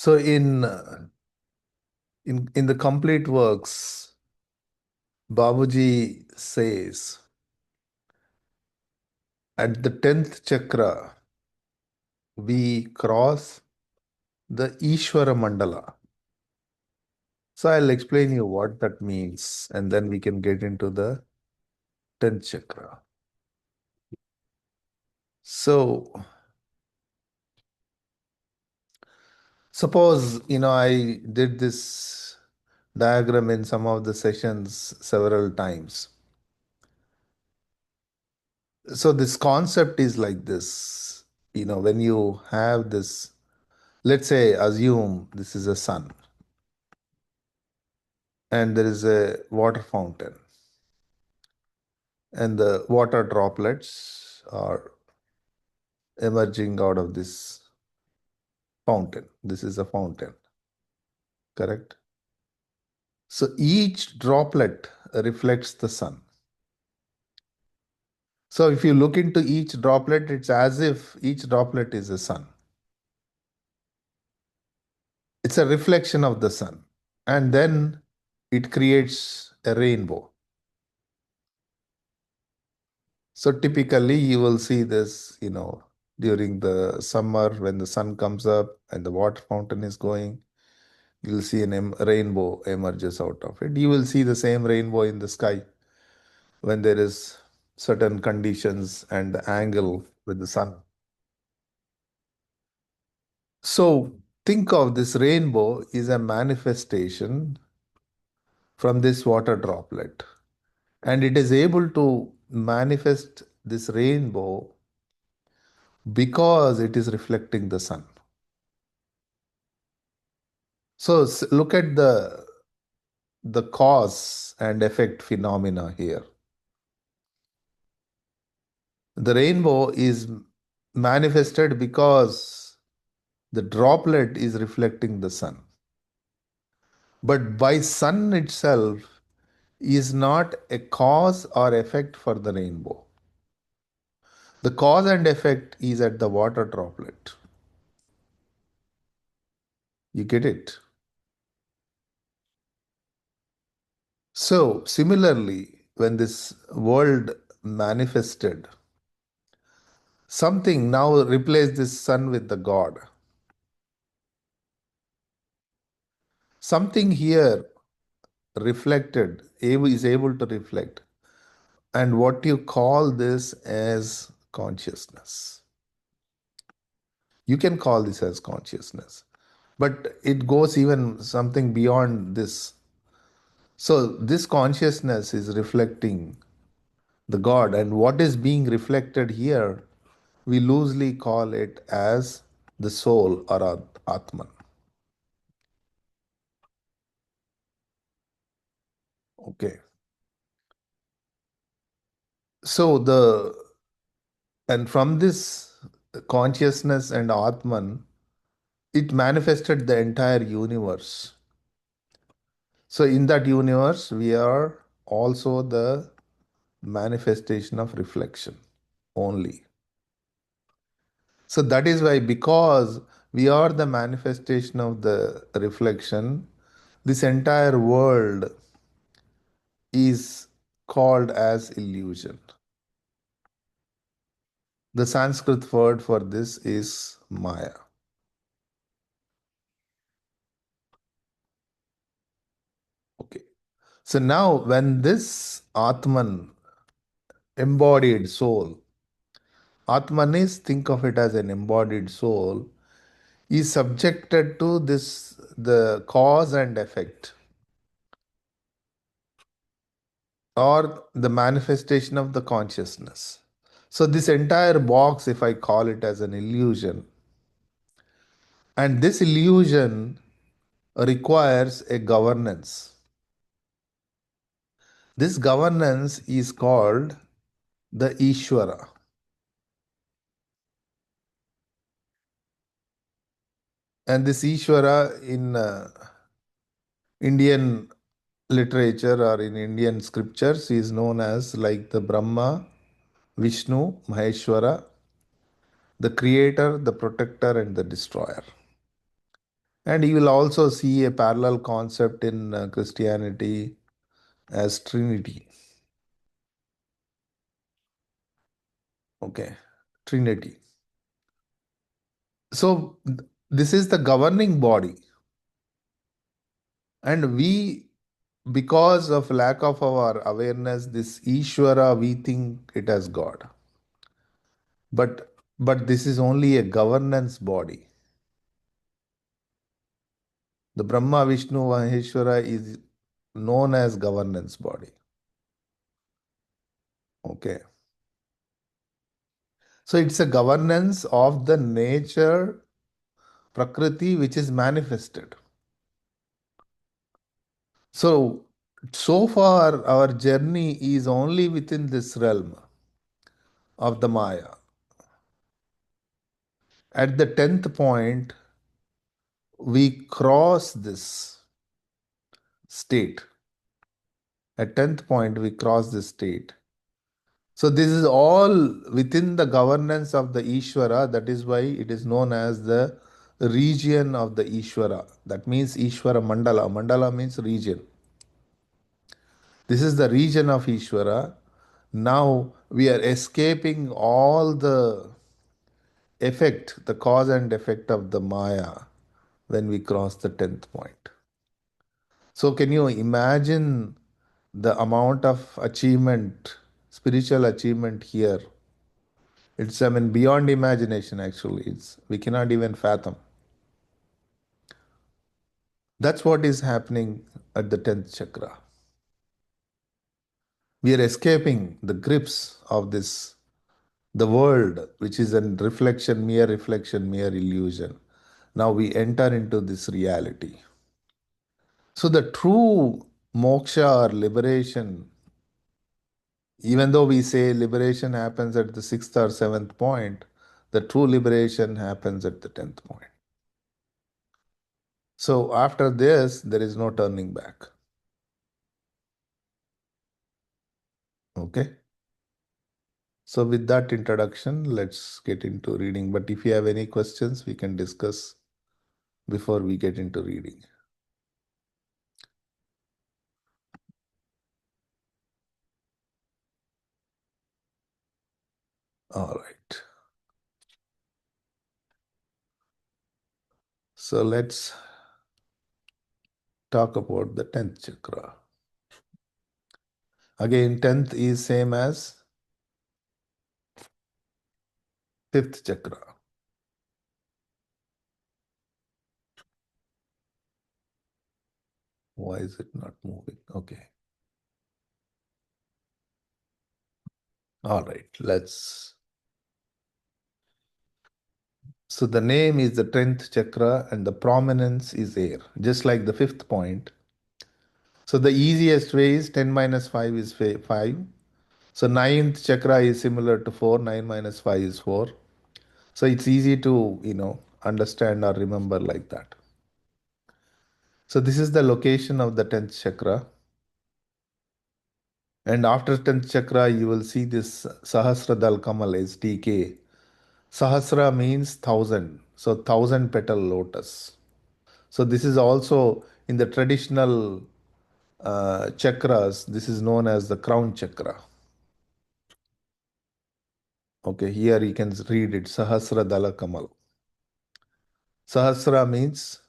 So in the complete works, Babuji says at the 10th chakra we cross the Ishvara Mandala. So I'll explain you what that means and then we can get into the 10th chakra. So suppose, I did this diagram in some of the sessions several times. So this concept is like this, when you have this, let's say, assume this is a sun and there is a water fountain and the water droplets are emerging out of this fountain. This is a fountain, correct? So each droplet reflects the sun. So if you look into each droplet, it's as if each droplet is a sun. It's a reflection of the sun. And then it creates a rainbow. So typically you will see this, during the summer when the sun comes up and the water fountain is going, you'll see a rainbow emerges out of it. You will see the same rainbow in the sky when there is certain conditions and the angle with the sun. So think of this rainbow is a manifestation from this water droplet. And it is able to manifest this rainbow because it is reflecting the sun. So look at the cause and effect phenomena here. The rainbow is manifested because the droplet is reflecting the sun. But by sun itself is not a cause or effect for the rainbow. The cause and effect is at the water droplet. You get it? So, similarly, when this world manifested, something now replaced this sun with the God. Something here reflected, is able to reflect. And what you call this as consciousness. You can call this as consciousness, but it goes even something beyond this. So, this consciousness is reflecting the God, and what is being reflected here, we loosely call it as the soul or Atman. Okay. So and from this consciousness and Atman, it manifested the entire universe. So in that universe, we are also the manifestation of reflection only. So that is why, because we are the manifestation of the reflection, this entire world is called as illusion. The Sanskrit word for this is Maya. Okay. So now when this Atman, embodied soul, Atman is, think of it as an embodied soul, is subjected to this, the cause and effect, or the manifestation of the consciousness. So this entire box, if I call it as an illusion, and this illusion requires a governance. This governance is called the Ishvara. And this Ishvara in Indian literature or in Indian scriptures is known as like the Brahma, Vishnu, Maheshwara, the creator, the protector, and the destroyer. And you will also see a parallel concept in Christianity as Trinity. Okay, Trinity. So this is the governing body, and we, because of lack of our awareness, this Ishvara, we think it as God. But this is only a governance body. The Brahma, Vishnu, Maheshwara is known as governance body. Okay. So it's a governance of the nature, Prakriti, which is manifested. So far our journey is only within this realm of the Maya. At the 10th point, we cross this state. At 10th point, we cross this state. So this is all within the governance of the Ishvara. That is why it is known as the region of the Ishvara. That means Ishvara Mandala. Mandala means region. This is the region of Ishvara. Now we are escaping all the effect, the cause and effect of the Maya when we cross the 10th point. So, can you imagine the amount of achievement, spiritual achievement here? It's, I mean, beyond imagination actually. It's, we cannot even fathom. That's what is happening at the 10th chakra. We are escaping the grips of this, the world, which is a reflection, mere illusion. Now we enter into this reality. So the true moksha or liberation, even though we say liberation happens at the 6th or 7th point, the true liberation happens at the 10th point. So after this, there is no turning back. Okay. So with that introduction, let's get into reading. But if you have any questions, we can discuss before we get into reading. All right. So let's talk about the 10th chakra. Again, 10th is same as 5th chakra. Why is it not moving? Okay. All right. Let's. So the name is the 10th chakra and the prominence is air, just like the 5th point. So the easiest way is 10 minus 5 is 5. So ninth chakra is similar to 4. 9 minus 5 is 4. So it's easy to, understand or remember like that. So this is the location of the 10th chakra. And after 10th chakra, you will see this Sahasradal Kamal is TK. Sahasra means thousand. So thousand petal lotus. So this is also in the traditional chakras, this is known as the crown chakra. Okay, here you can read it Sahasra Dala Kamal. Sahasra means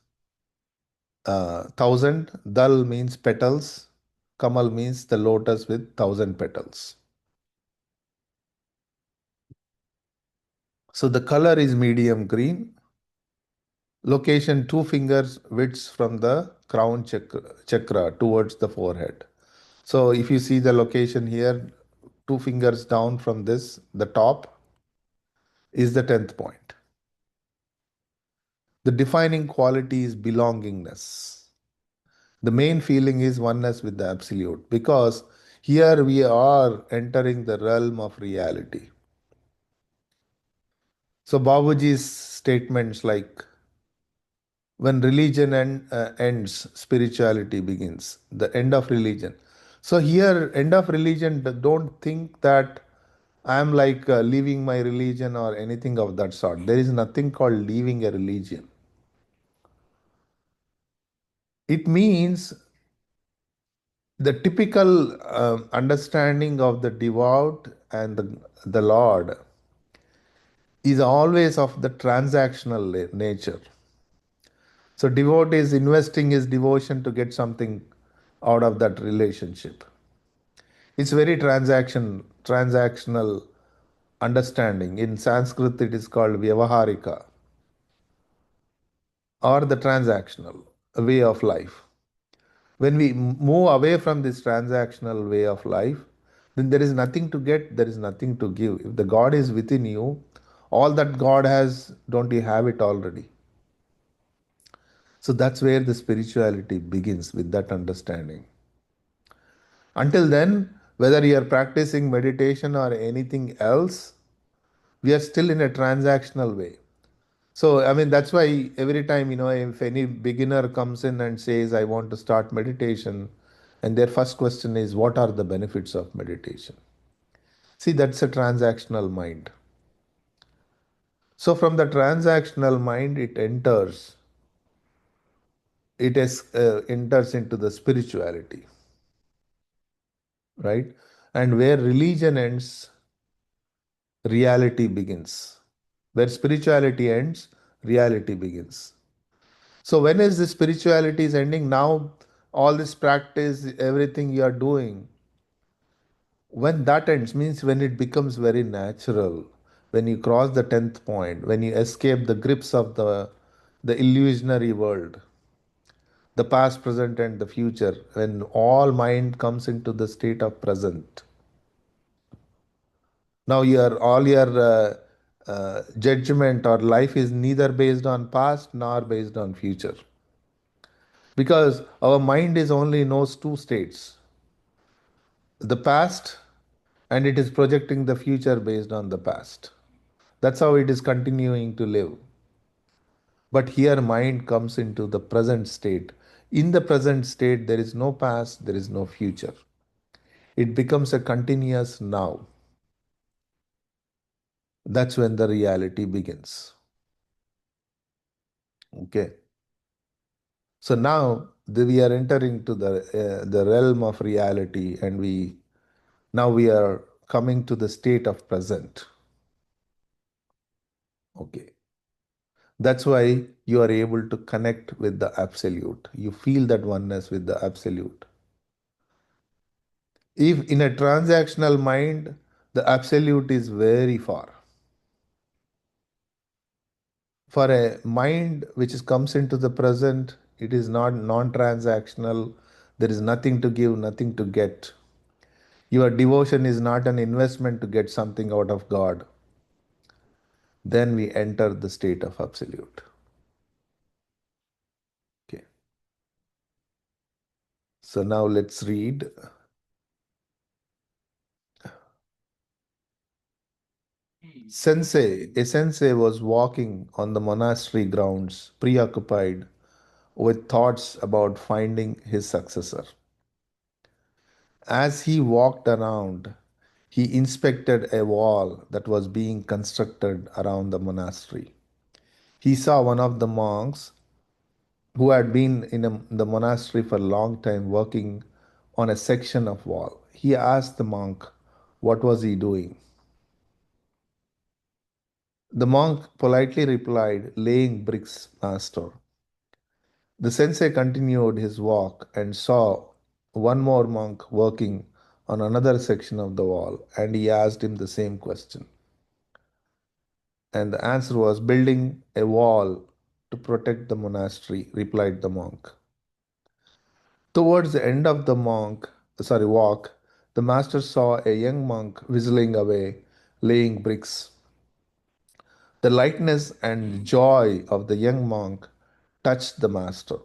thousand, Dal means petals, Kamal means the lotus with thousand petals. So the color is medium green. Location 2 fingers widths from the crown chakra towards the forehead. So if you see the location here, 2 fingers down from this, the top is the 10th point. The defining quality is belongingness. The main feeling is oneness with the absolute because here we are entering the realm of reality. So Babaji's statements like when religion ends, spirituality begins. The end of religion. So here, end of religion, don't think that I am like leaving my religion or anything of that sort. There is nothing called leaving a religion. It means the typical understanding of the devout and the Lord is always of the transactional nature. So, devote is investing his devotion to get something out of that relationship. It's very transactional understanding. In Sanskrit, it is called vyavaharika or the transactional way of life. When we move away from this transactional way of life, then there is nothing to get, there is nothing to give. If the God is within you, all that God has, don't you have it already? So that's where the spirituality begins, with that understanding. Until then, whether you are practicing meditation or anything else, we are still in a transactional way. So, I mean, that's why every time, if any beginner comes in and says, I want to start meditation, and their first question is, what are the benefits of meditation? See, that's a transactional mind. So, from the transactional mind, enters into the spirituality, right? And where religion ends, reality begins. Where spirituality ends, reality begins. So when is the spirituality is ending? Now all this practice, everything you are doing, when that ends means when it becomes very natural, when you cross the 10th point, when you escape the grips of the illusionary world, the past, present, and the future, when all mind comes into the state of present. Now your judgment or life is neither based on past nor based on future, because our mind is only knows two states: the past, and it is projecting the future based on the past. That's how it is continuing to live. But here mind comes into the present state. In the present state there is no past, there is no future. It becomes a continuous now. That's when the reality begins. Okay. So now we are entering to the realm of reality, and we are coming to the state of present. Okay. That's why you are able to connect with the absolute. You feel that oneness with the absolute. If in a transactional mind, the absolute is very far. For a mind which comes into the present, it is not non-transactional. There is nothing to give, nothing to get. Your devotion is not an investment to get something out of God. Then we enter the state of absolute. Okay. So now let's read. A sensei was walking on the monastery grounds, preoccupied with thoughts about finding his successor. As he walked around, he inspected a wall that was being constructed around the monastery. He saw one of the monks who had been in the monastery for a long time working on a section of wall. He asked the monk, what was he doing? The monk politely replied, laying bricks, master. The sensei continued his walk and saw one more monk working on another section of the wall, and he asked him the same question. And the answer was, building a wall to protect the monastery, replied the monk. Towards the end of the walk, the master saw a young monk whistling away, laying bricks. The lightness and joy of the young monk touched the master.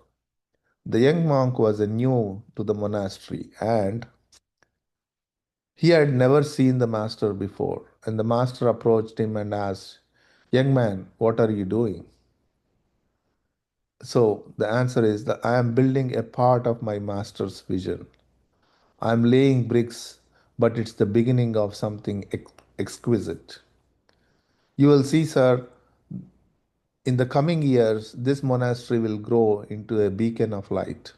The young monk was new to the monastery, and he had never seen the master before. And the master approached him and asked, young man, what are you doing? So the answer is that I am building a part of my master's vision. I am laying bricks, but it's the beginning of something exquisite. You will see, sir, In the coming years, this monastery will grow into a beacon of light.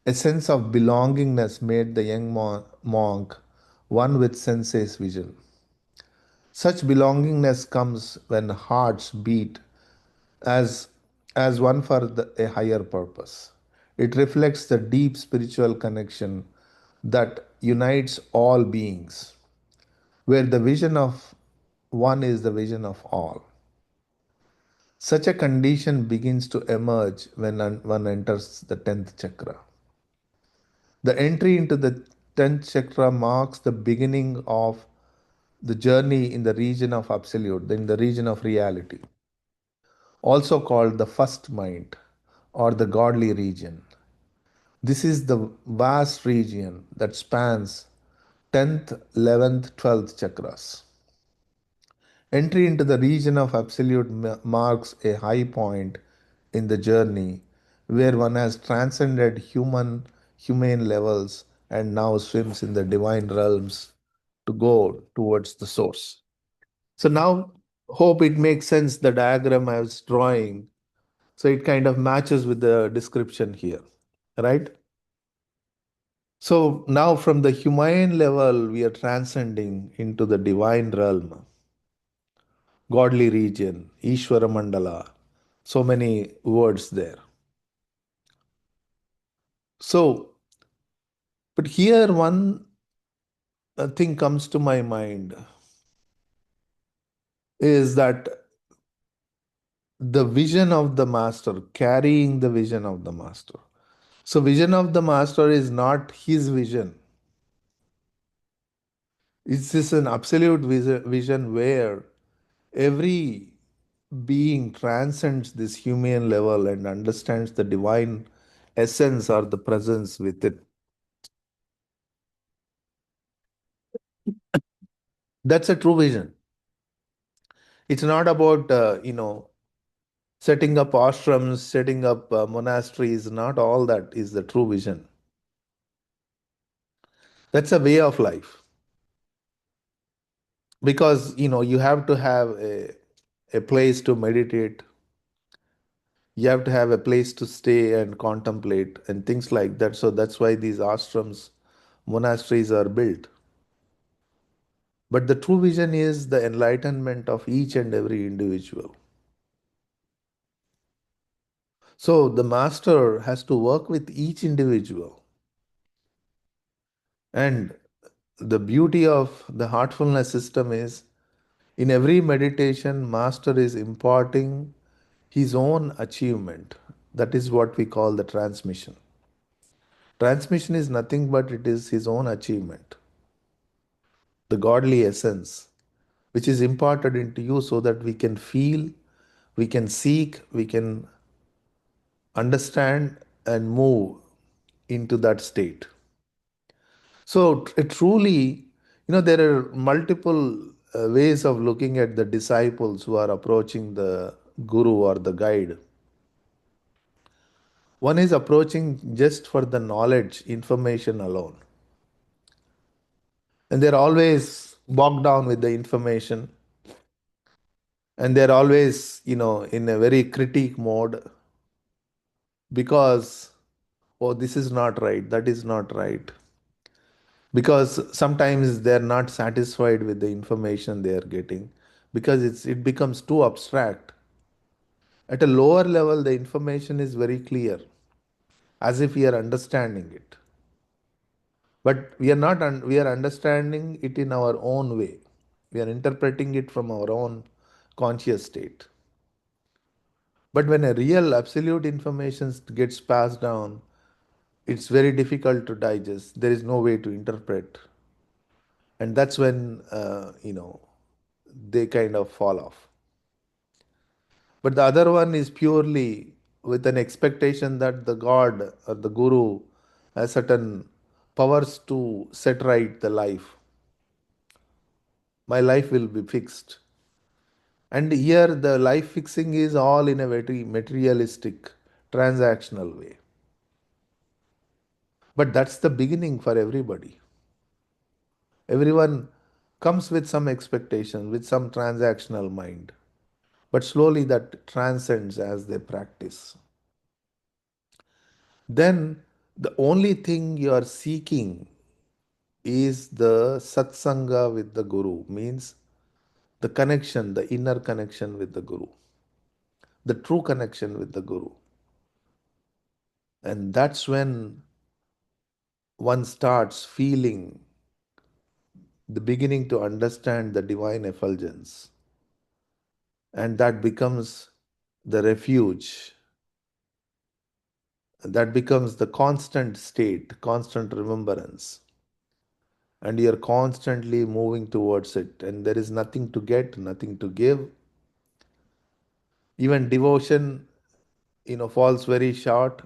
A sense of belongingness made the young monk one with sensei's vision. Such belongingness comes when hearts beat as, as one for a higher purpose. It reflects the deep spiritual connection that unites all beings, where the vision of one is the vision of all. Such a condition begins to emerge when one enters the 10th chakra. The entry into the 10th chakra marks the beginning of the journey in the region of absolute, in the region of reality, also called the first mind or the godly region. This is the vast region that spans 10th, 11th, 12th chakras. Entry into the region of absolute marks a high point in the journey where one has transcended humane levels and now swims in the divine realms to go towards the source. So now hope it makes sense the diagram I was drawing. So it kind of matches with the description here, right? So now from the humane level, we are transcending into the divine realm, godly region, Ishvara Mandala. So many words there. So, but here one thing comes to my mind is that the vision of the master, carrying the vision of the master. So, vision of the master is not his vision. It's just an absolute vision where every being transcends this human level and understands the divine essence or the presence with it. That's a true vision. It's not about, setting up ashrams, setting up monasteries. Not all that is the true vision. That's a way of life because, you have to have a place to meditate. You have to have a place to stay and contemplate and things like that. So that's why these ashrams, monasteries are built. But the true vision is the enlightenment of each and every individual. So the master has to work with each individual. And the beauty of the heartfulness system is in every meditation, master is imparting his own achievement. That is what we call the transmission. Transmission is nothing but it is his own achievement, the godly essence, which is imparted into you so that we can feel, we can seek, we can understand and move into that state. So it truly, there are multiple ways of looking at the disciples who are approaching the guru or the guide. One is approaching just for the knowledge, information alone. And they're always bogged down with the information. And they're always, in a very critique mode because, oh, this is not right, that is not right. Because sometimes they're not satisfied with the information they are getting because it becomes too abstract. At a lower level, the information is very clear, as if we are understanding it. But we are not, we are understanding it in our own way. We are interpreting it from our own conscious state. But when a real absolute information gets passed down, it's very difficult to digest. There is no way to interpret. And that's when, they kind of fall off. But the other one is purely with an expectation that the God or the Guru has certain powers to set right the life. My life will be fixed. And here the life fixing is all in a very materialistic, transactional way. But that's the beginning for everybody. Everyone comes with some expectation, with some transactional mind. but slowly that transcends as they practice. Then the only thing you are seeking is the satsanga with the Guru, means the connection, the inner connection with the Guru, the true connection with the Guru. And that's when one starts feeling the beginning to understand the divine effulgence. And that becomes the refuge, that becomes the constant state, constant remembrance. And you're constantly moving towards it, and there is nothing to get, nothing to give. Even devotion, falls very short.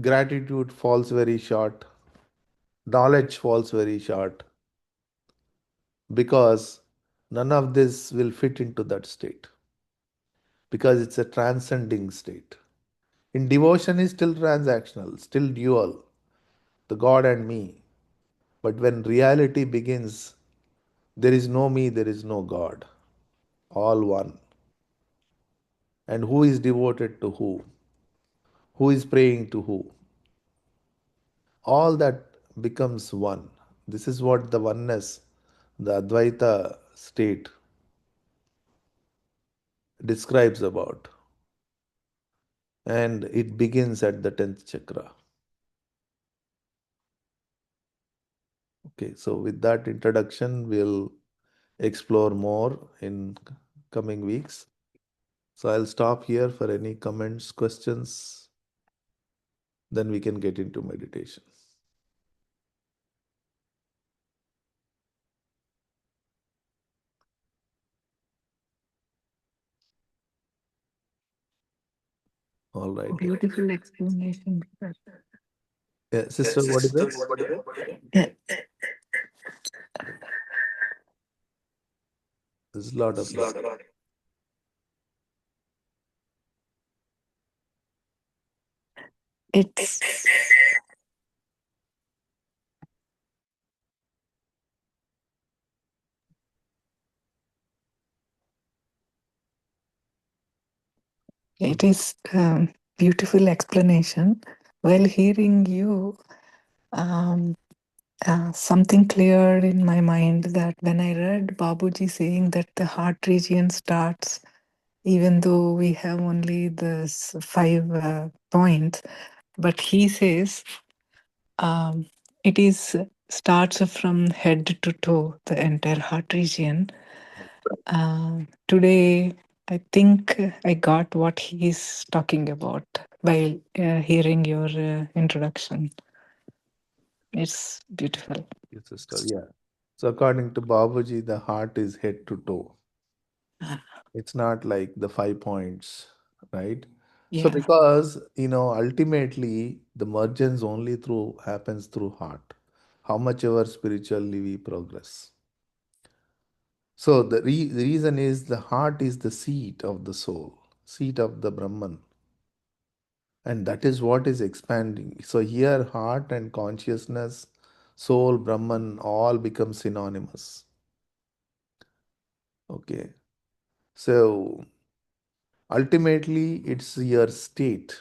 Gratitude falls very short. Knowledge falls very short because none of this will fit into that state because it's a transcending state. In devotion is still transactional, still dual, the God and me. But when reality begins, there is no me, there is no God, all one. And who is devoted to who? Who is praying to who? All that becomes one. This is what the oneness, the Advaita state describes about. And it begins at the 10th chakra. Okay, so with that introduction, we'll explore more in coming weeks. So I'll stop here for any comments, questions, then we can get into meditation. All right. Beautiful explanation, sir. Yeah, sister, what is it? Yeah, There's a lot of noise. it's it is beautiful explanation. While hearing you, um, something cleared in my mind that when I read Babuji saying that the heart region starts, even though we have only this 5 points, but he says um, it is starts from head to toe, the entire heart region. Today, I think I got what he's talking about by hearing your introduction. It's beautiful. Yes, sister, yeah. So according to Babaji, the heart is head to toe. It's not like the 5 points, right? So Yeah, because, ultimately the mergence only through happens through heart, how much ever spiritually we progress. So the reason is the heart is the seat of the soul, seat of the Brahman. And that is what is expanding. So here heart and consciousness, soul, Brahman, all become synonymous. Okay. So ultimately it's your state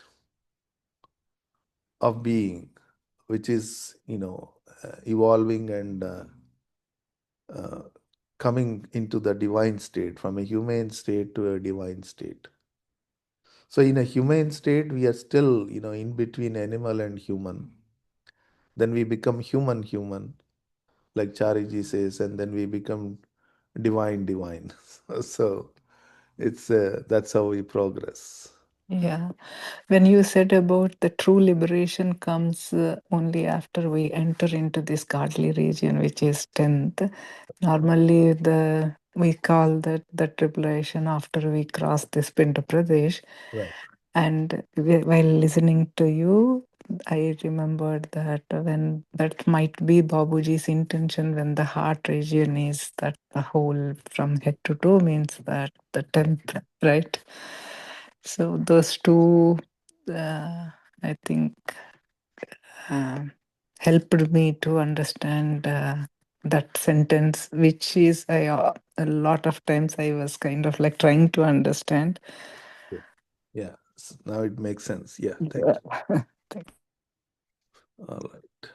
of being, which is, evolving and uh, coming into the divine state, from a humane state to a divine state. So in a humane state, we are still, in between animal and human. Then we become human, like Chariji says, and then we become divine. So it's that's how we progress. yeah. When you said about the true liberation comes only after we enter into this godly region, which is 10th. Normally, the we call that the tribulation after we cross this Pinto Pradesh. Right. And while listening to you, I remembered that when that might be Babuji's intention when the heart region is that the whole from head to toe means that the 10th, right? So those two, I think, uh, helped me to understand. that sentence, which is a lot of times I was kind of like trying to understand. Yeah. Yeah. Now it makes sense. Yeah. Thank Yeah. you. All right.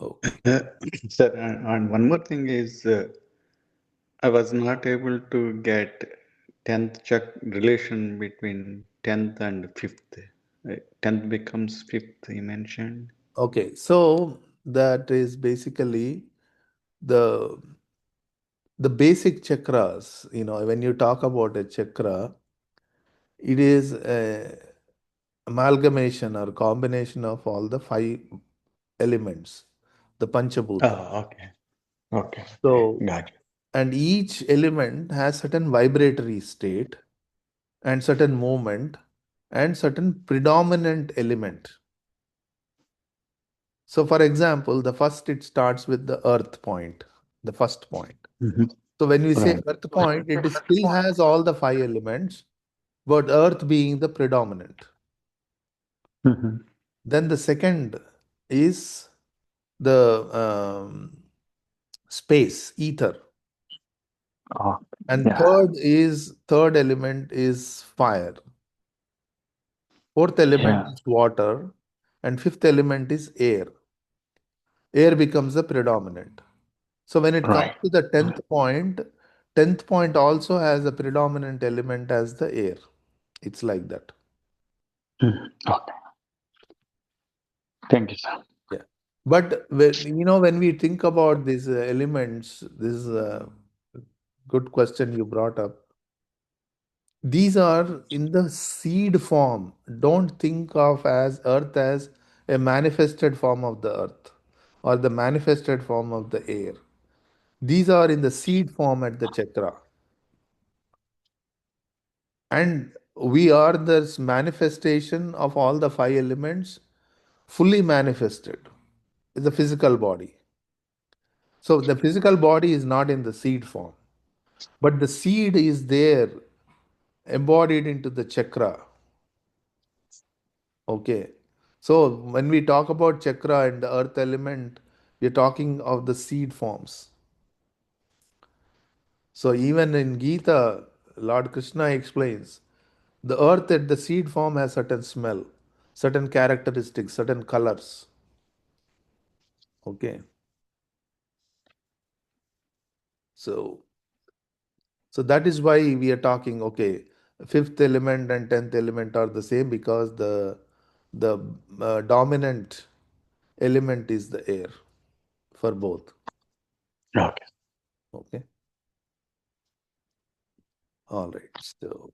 Okay. Sir, and one more thing is, I was not able to get 10th check relation between 10th and 5th. 10th becomes 5th, you mentioned. Okay. So that is basically the the basic chakras. When you talk about a chakra, it is a amalgamation or combination of all the five elements, the Panchabhuta. Oh, okay. Okay. Okay. So, Got and each element has certain vibratory state and certain movement and certain predominant element. So, for example, the first it starts with the earth point, the first point. you. Mhm. So, when we say Right. earth point, it still has all the five elements, but earth being the predominant. Mhm. Then the second is the space, ether. Oh, And yeah. third element is fire. Fourth element Yeah. is water. And fifth element is air. Air becomes the predominant. So when it comes Right. to the 10th point also has a predominant element as the air. It's like that. Mhm. Okay. Thank you, sir. Yeah. But when we think about these elements, this is a good question you brought up. These are in the seed form. Don't think of as earth as a manifested form of the earth or the manifested form of the air. These are in the seed form at the chakra. And we are this manifestation of all the five elements fully manifested in the physical body. So the physical body is not in the seed form, but the seed is there embodied into the chakra. Okay. So when we talk about chakra and the earth element, we're talking of the seed forms. So even in Gita, Lord Krishna explains the earth at the seed form has certain smell, certain characteristics, certain colors. Okay. So so that is why we are talking, okay, fifth element and 10th element are the same because the dominant element is the air for both. Okay. Okay. All right. So